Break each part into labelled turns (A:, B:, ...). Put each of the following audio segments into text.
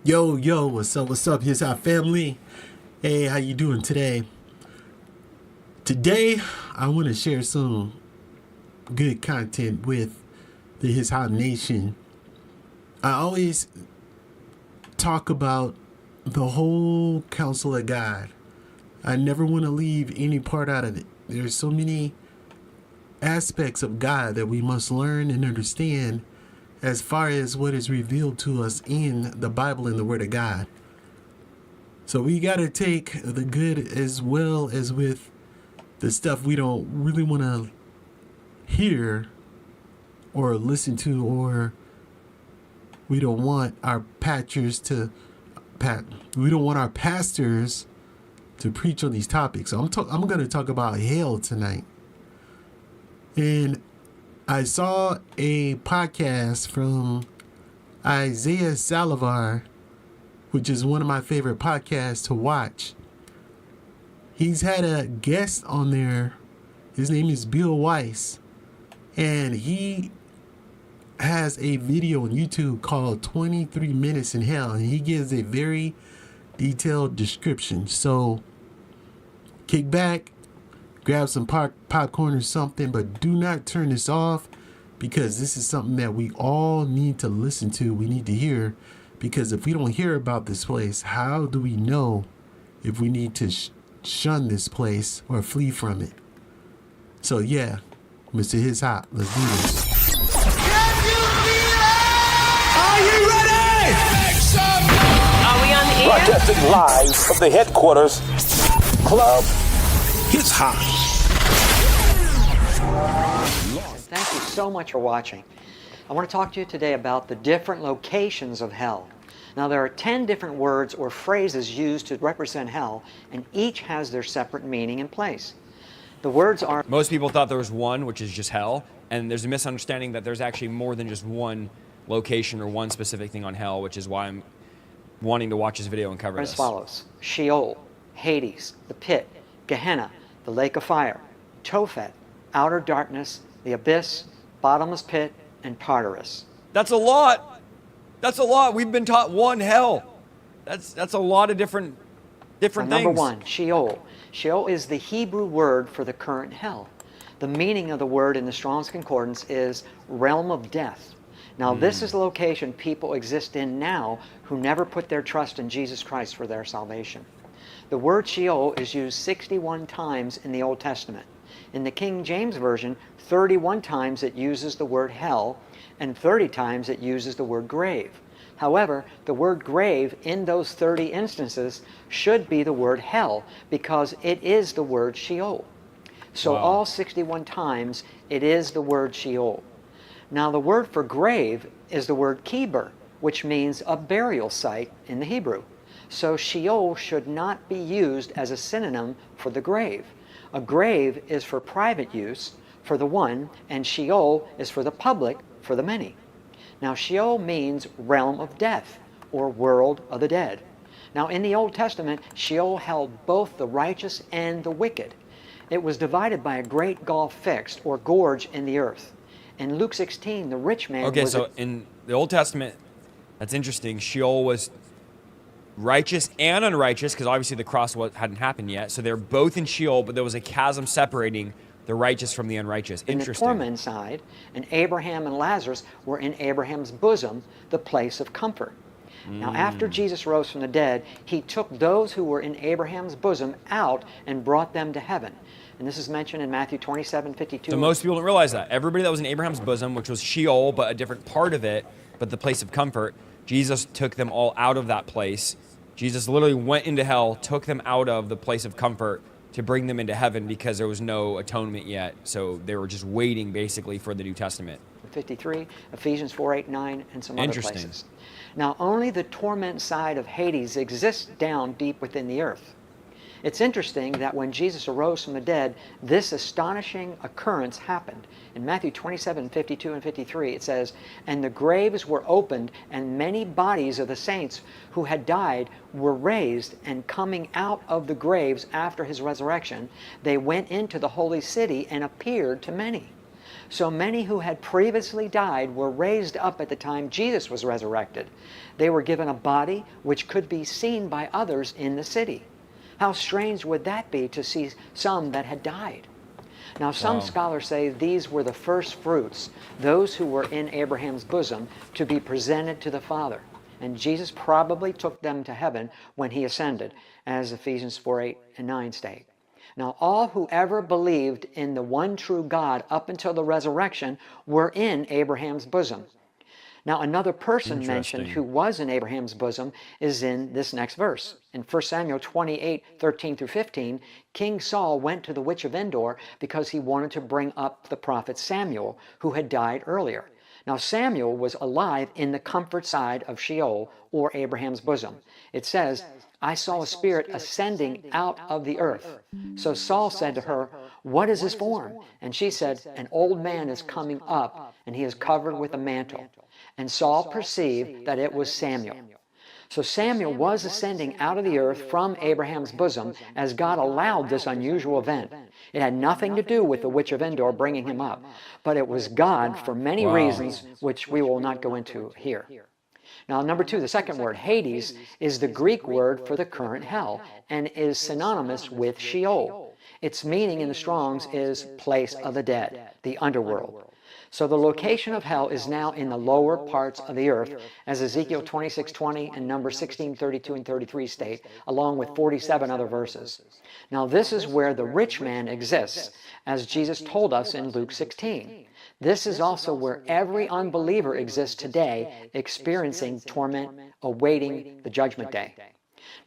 A: Yo, what's up? Here's our family. Hey, how you doing today? Today, I want to share some good content with the His High Nation. I always talk about the whole counsel of God. I never want to leave any part out of it. There's so many aspects of God that we must learn and understand as far as what is revealed to us in the Bible and the Word of God. So we got to take the good as well as with the stuff we don't really want to hear or listen to, or we don't want our pastors to preach on these topics. So I'm going to talk about hell tonight. And I saw a podcast from Isaiah Saldivar, which is one of my favorite podcasts to watch. He's had a guest on there. His name is Bill Weiss. And he has a video on YouTube called 23 Minutes in Hell. And he gives a very detailed description. So kick back, grab some popcorn or something, but do not turn this off, because this is something that we all need to listen to. We need to hear, because if we don't hear about this place, how do we know if we need to shun this place or flee from it? So yeah, Mr. His Hot, let's do this.
B: Can you feel it? Are you ready? Make some noise!
C: Are we on the air?
D: Broadcasting live from the headquarters, Club His Hot.
E: Thank you so much for watching. I want to talk to you today about the different locations of hell. Now, there are 10 different words or phrases used to represent hell, and each has their separate meaning and place. The words are...
F: Most people thought there was one, which is just hell, and there's a misunderstanding that there's actually more than just one location or one specific thing on hell, which is why I'm wanting to watch this video and cover this.
E: As follows: Sheol, Hades, the pit, Gehenna, the lake of fire, Tophet, outer darkness, the abyss, bottomless pit, and Tartarus.
F: That's a lot. That's a lot. We've been taught one hell. That's a lot of different things.
E: Number one, Sheol. Sheol is the Hebrew word for the current hell. The meaning of the word in the Strong's Concordance is realm of death. Now, this is the location people exist in now who never put their trust in Jesus Christ for their salvation. The word Sheol is used 61 times in the Old Testament. In the King James Version, 31 times it uses the word hell, and 30 times it uses the word grave. However, the word grave in those 30 instances should be the word hell, because it is the word Sheol. So all 61 times it is the word Sheol. Now, the word for grave is the word kiber, which means a burial site in the Hebrew. So Sheol should not be used as a synonym for the grave. A grave is for private use, for the one, and Sheol is for the public, for the many. Now, Sheol means realm of death, or world of the dead. Now, in the Old Testament, Sheol held both the righteous and the wicked. It was divided by a great gulf fixed, or gorge, in the earth. In Luke 16, the rich man
F: Okay, so in the Old Testament, that's interesting. Sheol was righteous and unrighteous, because obviously the cross hadn't happened yet. So they're both in Sheol, but there was a chasm separating the righteous from the unrighteous. Interesting.
E: In the torment side, and Abraham and Lazarus were in Abraham's bosom, the place of comfort. Now, after Jesus rose from the dead, he took those who were in Abraham's bosom out and brought them to heaven. And this is mentioned in Matthew 27:52.
F: So most people don't realize that. Everybody that was in Abraham's bosom, which was Sheol, but a different part of it, but the place of comfort, Jesus took them all out of that place. Jesus literally went into hell, took them out of the place of comfort to bring them into heaven, because there was no atonement yet. So they were just waiting basically for the New Testament.
E: 53, Ephesians 4:8-9, and some other places. Now, only the torment side of Hades exists down deep within the earth. It's interesting that when Jesus arose from the dead, this astonishing occurrence happened. In Matthew 27:52 and 53, it says, "And the graves were opened, and many bodies of the saints who had died were raised, and coming out of the graves after his resurrection, they went into the holy city and appeared to many." So many who had previously died were raised up at the time Jesus was resurrected. They were given a body which could be seen by others in the city. How strange would that be to see some that had died? Now, some scholars say these were the first fruits, those who were in Abraham's bosom, to be presented to the Father. And Jesus probably took them to heaven when he ascended, as Ephesians 4:8 and 9 state. Now, all who ever believed in the one true God up until the resurrection were in Abraham's bosom. Now, another person mentioned who was in Abraham's bosom is in this next verse. In 1 Samuel 28:13 through 15, King Saul went to the witch of Endor because he wanted to bring up the prophet Samuel, who had died earlier. Now, Samuel was alive in the comfort side of Sheol, or Abraham's bosom. It says, I saw a spirit ascending out of the earth. So Saul said to her, what is his form? And she said, an old man is coming up, and he is covered with a mantle. And Saul perceived that it was Samuel. So Samuel was ascending out of the earth from Abraham's bosom as God allowed this unusual event. It had nothing to do with the witch of Endor bringing him up, but it was God for many reasons which we will not go into here. Now, number two, the second word, Hades, is the Greek word for the current hell and is synonymous with Sheol. Its meaning in the Strong's is place of the dead, the underworld. So the location of hell is now in the lower parts of the earth, as Ezekiel 26:20 and Numbers 16:32 and 33 state, along with 47 other verses. Now this is where the rich man exists, as Jesus told us in Luke 16. This is also where every unbeliever exists today, experiencing torment, awaiting the judgment day.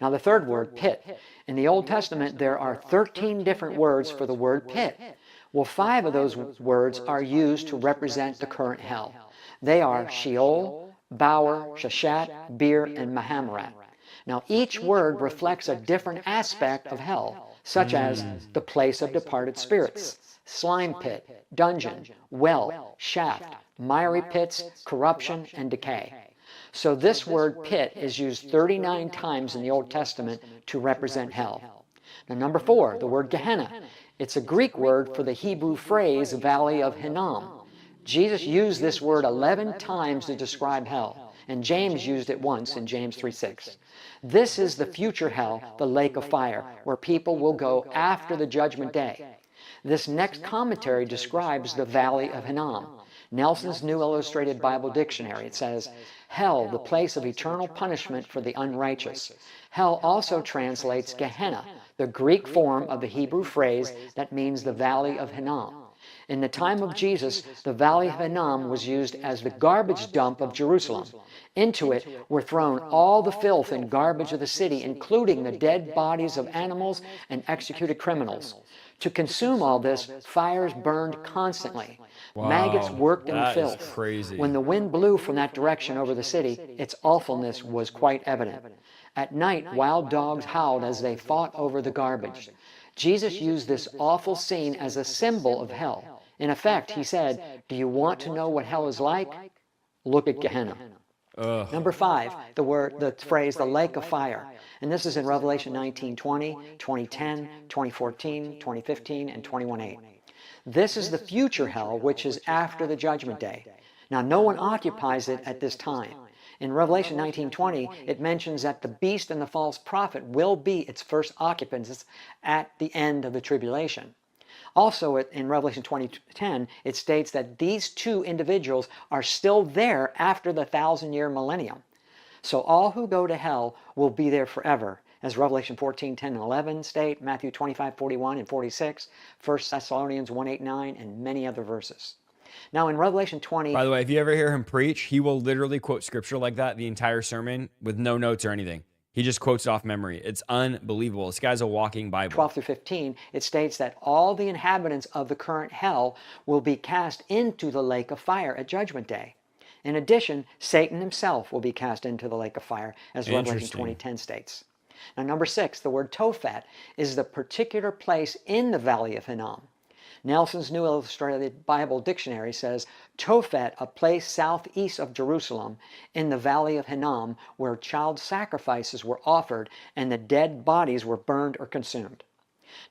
E: Now the third word, pit. In the Old Testament, there are 13 different words for the word pit. Well, 5 of those words are used to represent the current hell. They are Sheol, Bower, Shashat, Bir, and Mahamarat. Now, each word reflects a different aspect of hell, such as the place of departed spirits, slime pit, dungeon, well, shaft, miry pits, corruption, and decay. So this word pit is used 39 times in the Old Testament to represent hell. Now, number 4, the word Gehenna. It's a Greek word for the Hebrew phrase Valley of Hinnom. Jesus used this word 11 times to describe hell, and James used it once in James 3:6. This is the future hell, the lake of fire, where people will go after the judgment day. This next commentary describes the Valley of Hinnom. Nelson's New Illustrated Bible Dictionary, it says, hell, the place of eternal punishment for the unrighteous. Hell also translates Gehenna, the Greek form of the Hebrew phrase that means the Valley of Hinnom. In the time of Jesus, the Valley of Hinnom was used as the garbage dump of Jerusalem. Into it were thrown all the filth and garbage of the city, including the dead bodies of animals and executed criminals. To consume all this, fires burned constantly.
F: Wow,
E: maggots worked in the
F: that is
E: filth.
F: crazy.
E: When the wind blew from that direction over the city, its awfulness was quite evident. At night, wild dogs howled as they fought over the garbage. Jesus used this awful scene as a symbol of hell. In effect, he said, do you want to know what hell is like? Look at Gehenna. Number 5, the phrase, the lake of fire. And this is in Revelation 19:20, 20:10, 20:14, 20:15, and 21:8. This is the future hell, which is after the judgment day. Now, no one occupies it at this time. In Revelation 19:20, it mentions that the beast and the false prophet will be its first occupants at the end of the tribulation. Also, in Revelation 20:10, it states that these two individuals are still there after the 1,000-year millennium. So all who go to hell will be there forever, as Revelation 14:10 and 11 state, Matthew 25:41 and 46, 1 Thessalonians 1:8-9, and many other verses. Now in Revelation 20...
F: By the way, if you ever hear him preach, he will literally quote scripture like that the entire sermon with no notes or anything. He just quotes it off memory. It's unbelievable. This guy's a walking Bible.
E: 12 through 15, it states that all the inhabitants of the current hell will be cast into the lake of fire at Judgment Day. In addition, Satan himself will be cast into the lake of fire, as Revelation 20:10 states. Now, number 6, the word Tophet is the particular place in the Valley of Hinnom. Nelson's New Illustrated Bible Dictionary says, Tophet, a place southeast of Jerusalem in the Valley of Hinnom where child sacrifices were offered and the dead bodies were burned or consumed.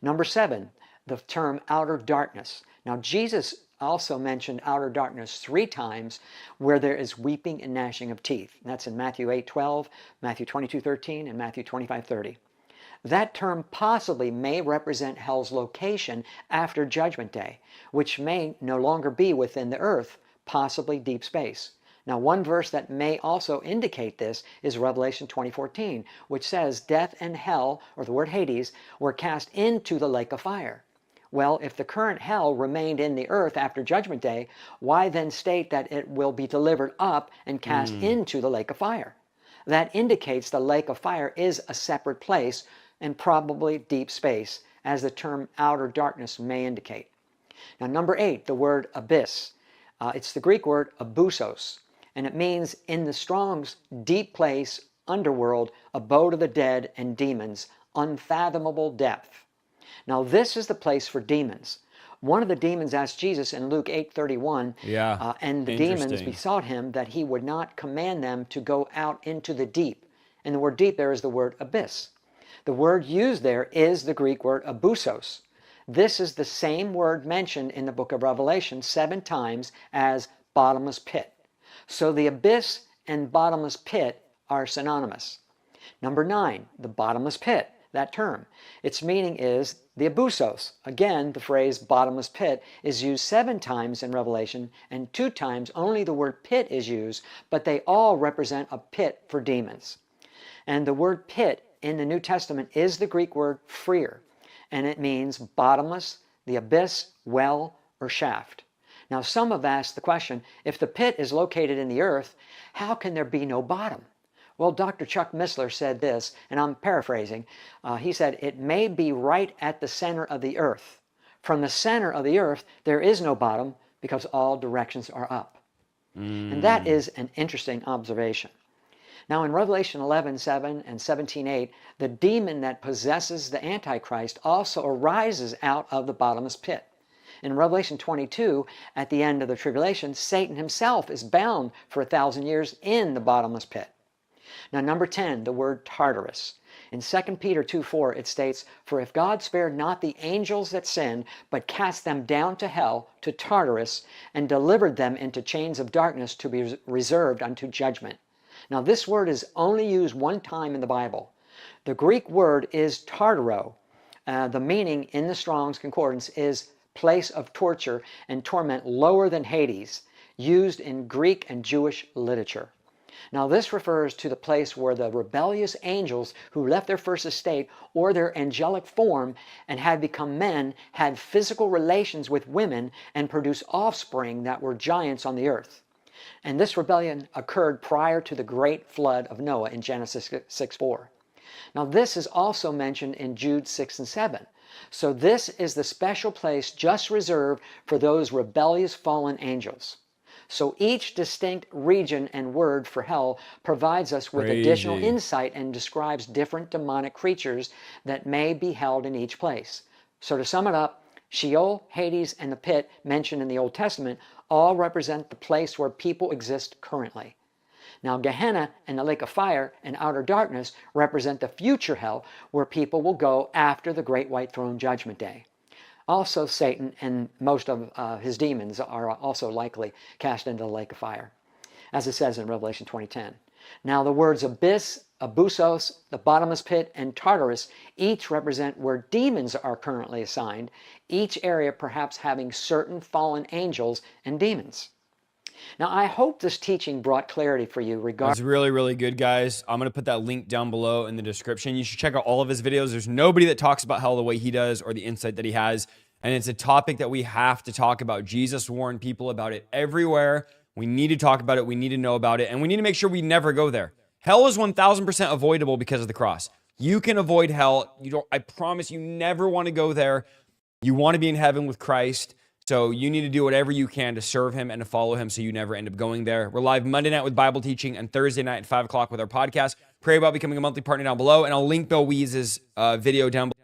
E: Number 7, the term outer darkness. Now, Jesus also mentioned outer darkness 3 times, where there is weeping and gnashing of teeth. And that's in Matthew 8:12, Matthew 22:13, and Matthew 25:30. That term possibly may represent hell's location after Judgment Day, which may no longer be within the earth, possibly deep space. Now, one verse that may also indicate this is Revelation 20:14, which says, death and hell, or the word Hades, were cast into the lake of fire. Well, if the current hell remained in the earth after Judgment Day, why then state that it will be delivered up and cast into the lake of fire? That indicates the lake of fire is a separate place and probably deep space, as the term outer darkness may indicate. Now, number 8, the word abyss. It's the Greek word abusos, and it means in the Strong's deep place, underworld, abode of the dead and demons, unfathomable depth. Now, this is the place for demons. One of the demons asked Jesus in Luke 8:31, and the demons besought him that he would not command them to go out into the deep. And the word deep there is the word abyss. The word used there is the Greek word abusos. This is the same word mentioned in the book of Revelation 7 times as bottomless pit. So the abyss and bottomless pit are synonymous. Number 9, the bottomless pit, that term. Its meaning is the abusos. Again, the phrase bottomless pit is used 7 times in Revelation, and 2 times only the word pit is used, but they all represent a pit for demons. And the word pit in the New Testament is the Greek word phreer, and it means bottomless, the abyss, well, or shaft. Now, some have asked the question, if the pit is located in the earth, how can there be no bottom? Well, Dr. Chuck Missler said this, and I'm paraphrasing. He said, it may be right at the center of the earth. From the center of the earth, there is no bottom because all directions are up. And that is an interesting observation. Now, in Revelation 11:7 and 17:8, the demon that possesses the Antichrist also arises out of the bottomless pit. In Revelation 22, at the end of the tribulation, Satan himself is bound for 1,000 years in the bottomless pit. Now, number 10, the word Tartarus. In 2 Peter 2:4, it states, for if God spared not the angels that sinned, but cast them down to hell, to Tartarus, and delivered them into chains of darkness to be reserved unto judgment. Now, this word is only used 1 time in the Bible. The Greek word is tartaro. The meaning in the Strong's Concordance is place of torture and torment lower than Hades, used in Greek and Jewish literature. Now, this refers to the place where the rebellious angels who left their first estate or their angelic form and had become men had physical relations with women and produced offspring that were giants on the earth. And this rebellion occurred prior to the great flood of Noah in Genesis 6:4. Now, this is also mentioned in Jude 6 and 7. So this is the special place just reserved for those rebellious fallen angels. So each distinct region and word for hell provides us with additional insight and describes different demonic creatures that may be held in each place. So to sum it up, Sheol, Hades, and the pit mentioned in the Old Testament all represent the place where people exist currently. Now, Gehenna and the lake of fire and outer darkness represent the future hell where people will go after the great white throne judgment day. Also, Satan and most of his demons are also likely cast into the lake of fire, as it says in Revelation 20:10. Now, the words abyss, abusos, the bottomless pit, and Tartarus each represent where demons are currently assigned, each area perhaps having certain fallen angels and demons. Now, I hope this teaching brought clarity for you regarding...
F: That's really, really good, guys. I'm going to put that link down below in the description. You should check out all of his videos. There's nobody that talks about hell the way he does or the insight that he has. And it's a topic that we have to talk about. Jesus warned people about it everywhere. We need to talk about it. We need to know about it. And we need to make sure we never go there. Hell is 1,000% avoidable because of the cross. You can avoid hell. I promise you never want to go there. You want to be in heaven with Christ. So you need to do whatever you can to serve him and to follow him so you never end up going there. We're live Monday night with Bible teaching and Thursday night at 5 o'clock with our podcast. Pray about becoming a monthly partner down below. And I'll link Bill Weese's video down below.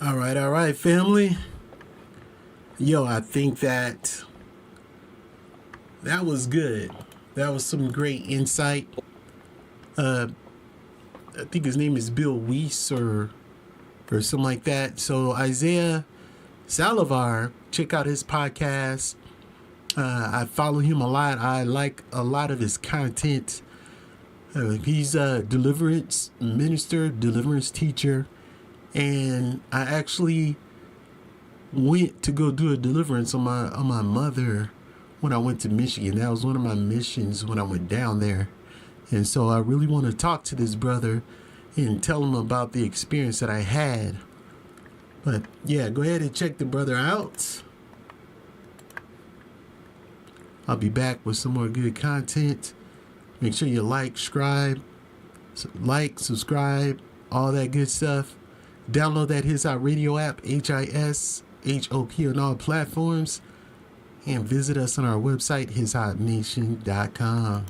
A: All right, family. Yo, I think that was good. That was some great insight. I think his name is Bill Weiss or something like that. So Isaiah Saldivar, check out his podcast. I follow him a lot. I like a lot of his content. He's a deliverance minister, deliverance teacher, and I actually went to go do a deliverance on my mother when I went to Michigan. That was one of my missions when I went down there. And so I really want to talk to this brother and tell him about the experience that I had. But yeah, go ahead and check the brother out. I'll be back with some more good content. Make sure you subscribe, all that good stuff. Download that His Hot Radio app, HISHOP, on all platforms. And visit us on our website, hishotnation.com.